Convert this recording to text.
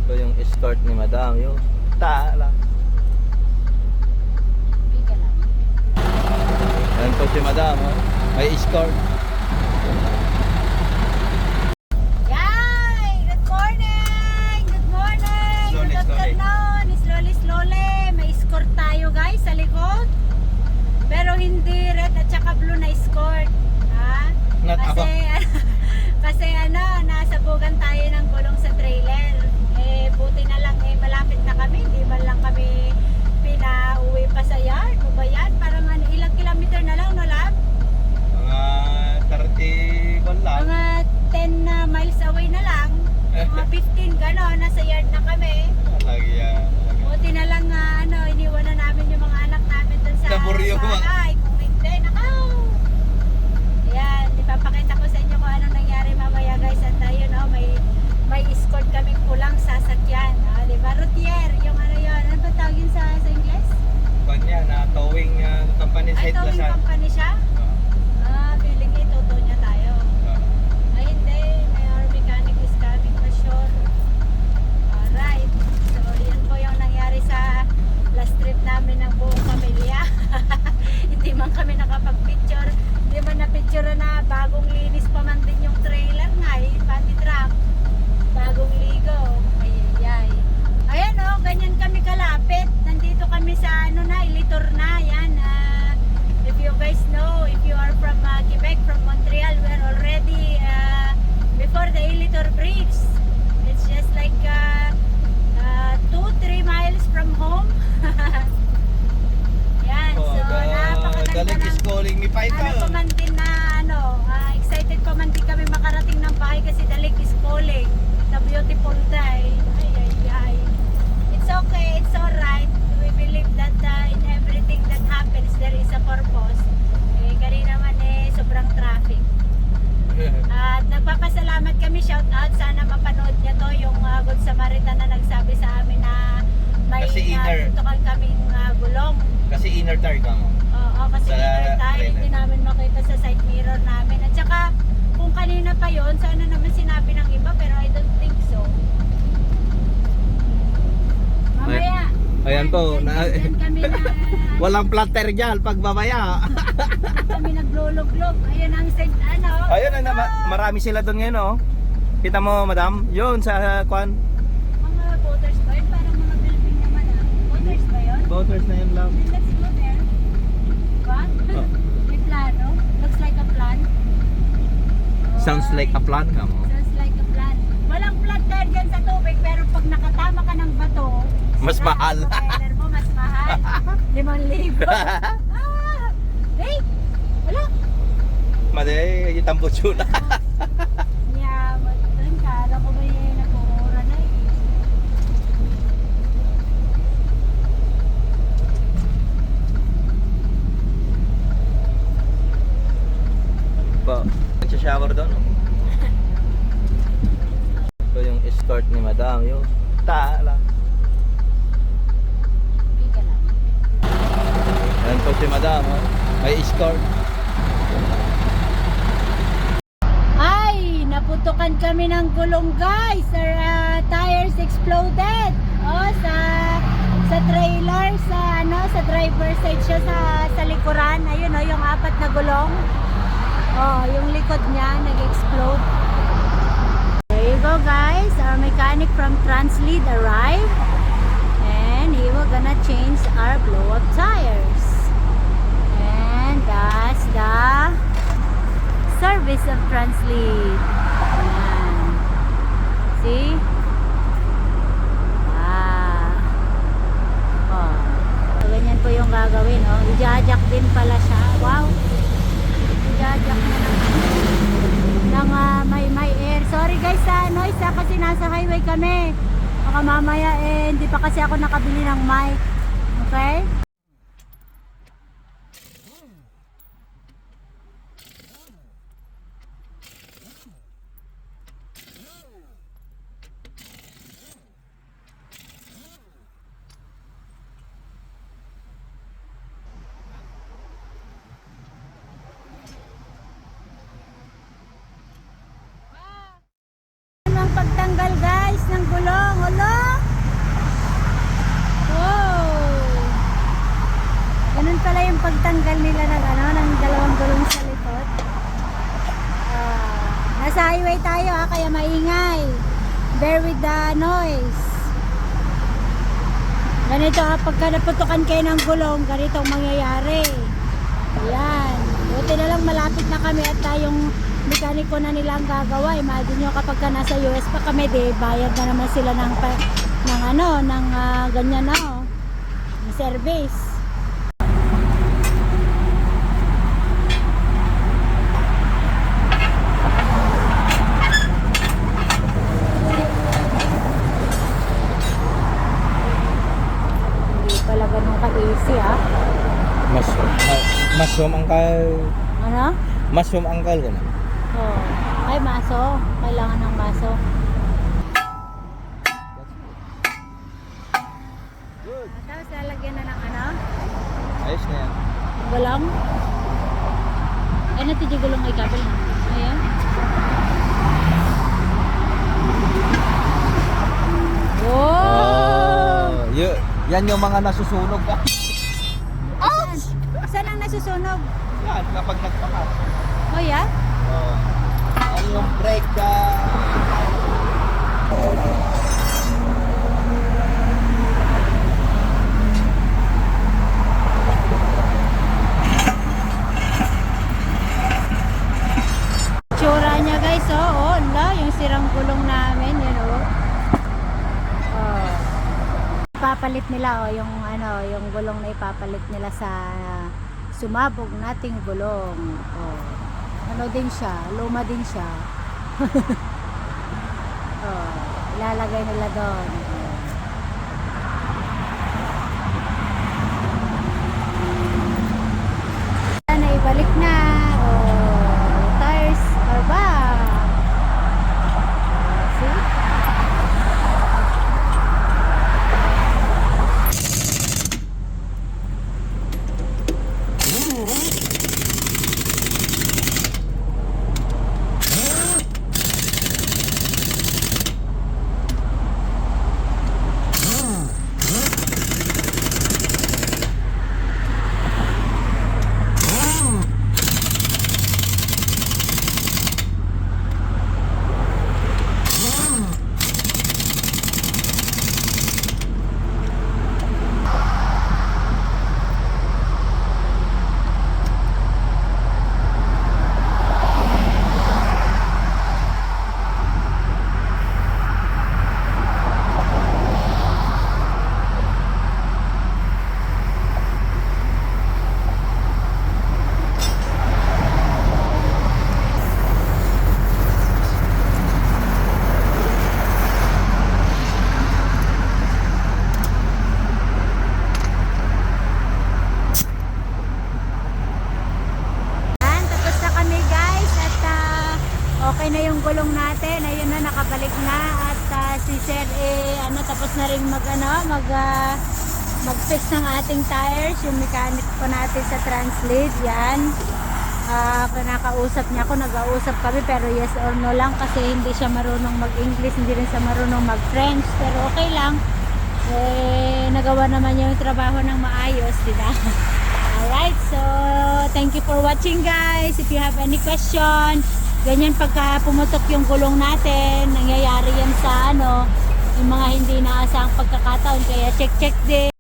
Ito yung escort ni Madam. Yung tala. Yan po si Madam. Oh. May escort. Yay! Good morning! Good morning! Slowly, Good afternoon! Slowly. May escort tayo guys sa likod. Pero hindi red at saka blue na escort. Ha? Not ako. Kasi nasabugan tayo ng gulong sa trailer. Buti na lang malapit na kami. Di man lang kami pinauwi pa sa yard. O ba yan? Parang ilang kilometer na lang, no lab? Mga 30 lang. Mga 10 miles away na lang. Mga 15 gano'n. Nasa yard na kami. Lagi yan. Buti na lang iniwan na namin yung mga anak namin dun sa Naburyo mo. bahay. Kung hindi, nakaw! Ayan, ipapakita ko sa inyo kung anong nangyari mamaya guys. At ayun, may escort kaming pulang sasakyan. Diba? Routier, yung ano yun. Ano ba tawag yun sa Ingles? Kanya na towing company Ay, site towing company siya? Feeling ituto niya tayo. Ay, hindi. Our mechanic is coming for sure. Alright. So, yan po yung nangyari sa last trip namin ng buong pamilya. Hindi man kami nakapag-picture. Hindi man na-picture na bagong linis pa man din yung trailer nga pati truck. Bagong ligo. Ayayay. Ayan ganyan kami kalapit. Nandito kami sa Ilitor na. Yan. If you guys know, if you are from Quebec, from Montreal, we are already before the Ilitor Bridge. It's just like 2-3 miles from home. Yan. So, napakaganda Dalig is calling me Paito. pa man din na excited pa man din kami makarating ng bahay kasi the lake is calling. The beautiful day. Ay. It's okay, it's alright. We believe that in everything that happens, there is a purpose. Kanina naman sobrang traffic. At nagpapasalamat kami, shout out, sana mapanood niya to yung Good Samaritan na nagsabi sa amin na may Kasi inner. tutukan kaming gulong. Kasi inner tire ka mo. Oo, kasi Sa inner tayo, trailer. hindi namin makita sa side mirror namin. At saka, kung kanina pa yon, sana naman sinabi ng iba, pero I don't think so. Mamaya. Ayan po, Dyan kami na, walang platter dyan pag mamaya. kami nagluluglog. Ayun ang side, Ayun na, marami sila doon ngayon oh. Kita mo Madam, yun sa kwan. Mga voters ba yun? Parang mga building naman Voters ba yun? Voters na yun lang. Then let's go there. Diba? Oh. May plano. Looks like a plan. Sounds like a plan ka mo. Sounds like a plan. Walang plan tayo dyan sa tubig, pero pag nakatama ka ng bato, Mas mahal. trailer mo, mas mahal. 5,000. Hey! Wala! Maday, itambot yun. Yaman. Kala ko may nakumura na Po, nagsha-shower doon oh. Ito yung escort ni Madam, yung tala. Biga lang. Yan po si Madam, oh. May escort. Ay! Naputukan kami ng gulong guys. Our tires exploded. Sa trailer, sa driver side siya sa likuran. Ayun yung 4 na gulong. Yung likod niya nag-explode. There you go guys. Our mechanic from Translead arrived. And he will gonna change our blow-up tires. And that's the service of Translead. Ayan. See? So, ganyan po yung gagawin. I-jack din pala siya. Wow! I-jack na ng may air. Sorry guys sa noise kasi nasa highway kami. Baka mamaya hindi pa kasi ako nakabili ng mic. Okay? Pagtanggal guys ng gulong. Hala! pagtatanggal nila ng ano, ng dalawang gulong sa likod. Nasa highway tayo kaya maingay. Bear with the noise. Ganito pagka naputukan kayo ng gulong, ganito ang mangyayari. Ayan. Buti na lang malapit na kami at tayong mekaniko na nila ang gagawa. Imagine nyo kapag ka nasa US pa kami, bayad na naman sila ng ganyan na ng service. Hindi pala ganun ka-easy Mushroom angkal. Ano? Mushroom angkal ko na. Oh. Ay, maso. Kailangan ng maso. Good. Tapos lalagyan na ng ano? Ayos na yan. Gulong? Ay, natidyo gulong ay kabel na. Ayan. Oh! Yan yung mga nasusunog. Ouch! Saan ang nasusunog? Yan, kapag nagpakas. Oh, yeah? Ano yung brake ka? Tsura niya guys, yung sirang gulong namin, yun Ipapalit nila yung gulong na ipapalit nila sa sumabog nating gulong. Ano din siya, luma din siya. Ilalagay nila doon. Na ibalik na. Tires are back. See? Okay na yung gulong natin. Ayun na, nakabalik na. At si Sir, tapos na rin mag-fix ng ating tires. Yung mechanic po natin sa Translead. Yan. Nakausap niya ako, nag-ausap kami. Pero yes or no lang kasi hindi siya marunong mag-English, hindi rin siya marunong mag-French. Pero okay lang. Nagawa naman niya yung trabaho ng maayos, diba? Alright, so thank you for watching guys. If you have any question, ganyan pagka pumutok yung gulong natin, nangyayari yan sa yung mga hindi naasang pagkakataon, kaya check din.